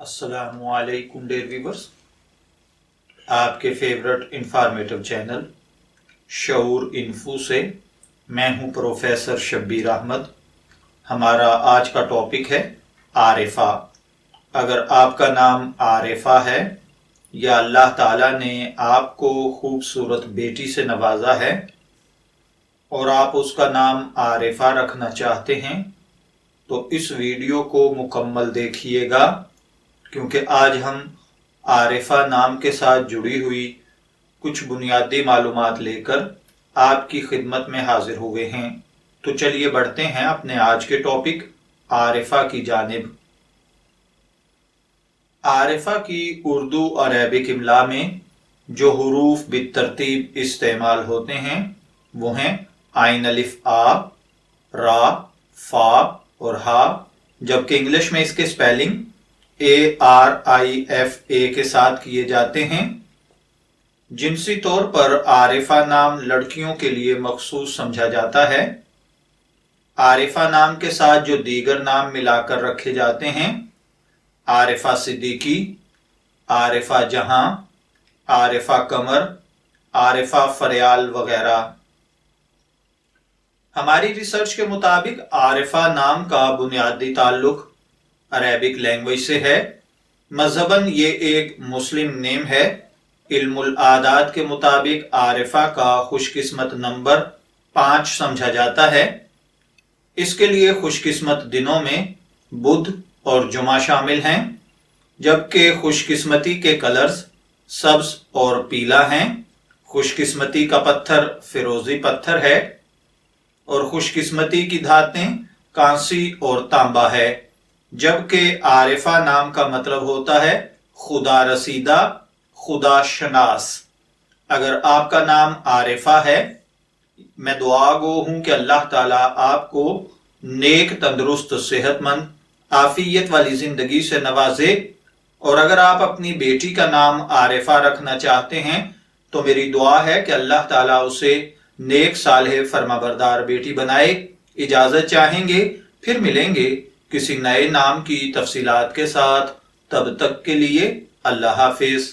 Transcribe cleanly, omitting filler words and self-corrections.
अस्सलामु अलैकुम dear viewers, आपके फेवरेट इंफॉर्मेटिव चैनल शऊर इन्फो से मैं हूं प्रोफेसर शब्बीर अहमद। हमारा आज का टॉपिक है आरिफा। अगर आपका नाम आरिफा है या अल्लाह ताला ने आपको खूबसूरत बेटी से नवाजा है और आप उसका नाम आरिफा रखना चाहते हैं तो इस वीडियो को मुकम्मल देखिएगा, क्योंकि आज हम आरिफा नाम के साथ जुड़ी हुई कुछ बुनियादी मालूमात लेकर आपकी खिदमत में हाजिर हुए हैं। तो चलिए बढ़ते हैं अपने आज के टॉपिक आरिफा की जानिब। आरिफा की उर्दू और अरबिक इमला में जो हुरूफ बितरतीब इस्तेमाल होते हैं वो हैं आइन अलिफ आ, रा, फा और हा, जबकि इंग्लिश में इसके स्पेलिंग ARIFA के साथ किए जाते हैं। जिनसी तौर पर आरिफा नाम लड़कियों के लिए मखसूस समझा जाता है। आरिफा नाम के साथ जो दीगर नाम मिलाकर रखे जाते हैं, आरिफा सिद्दीकी, आरिफा जहां, आरिफा कमर, आरिफा फरियाल वगैरह। हमारी रिसर्च के मुताबिक आरिफा नाम का बुनियादी ताल्लुक अरेबिक लैंग्वेज से है। मजहबन ये एक मुस्लिम नेम है। इल्मुल आदात के मुताबिक आरिफा का खुशकिस्मत नंबर 5 समझा जाता है। इसके लिए खुशकिस्मत दिनों में बुध और जुमा शामिल हैं, जबकि खुशकिस्मती के कलर्स सब्ज और पीला हैं। खुशकिस्मती का पत्थर फिरोजी पत्थर है और खुशकिस्मती की धातें कांसी और तांबा है। जबकि आरिफा नाम का मतलब होता है खुदा रसीदा, खुदा शनास। अगर आपका नाम आरिफा है, मैं दुआ गो हूं कि अल्लाह ताला आपको नेक, तंदुरुस्त, सेहतमंद, आफियत वाली जिंदगी से नवाजे। और अगर आप अपनी बेटी का नाम आरिफा रखना चाहते हैं तो मेरी दुआ है कि अल्लाह ताला उसे नेक, सालेह, फरमाबरदार बेटी बनाए। इजाजत चाहेंगे, फिर मिलेंगे किसी नए नाम की तफसीलात के साथ। तब तक के लिए अल्लाह हाफिज।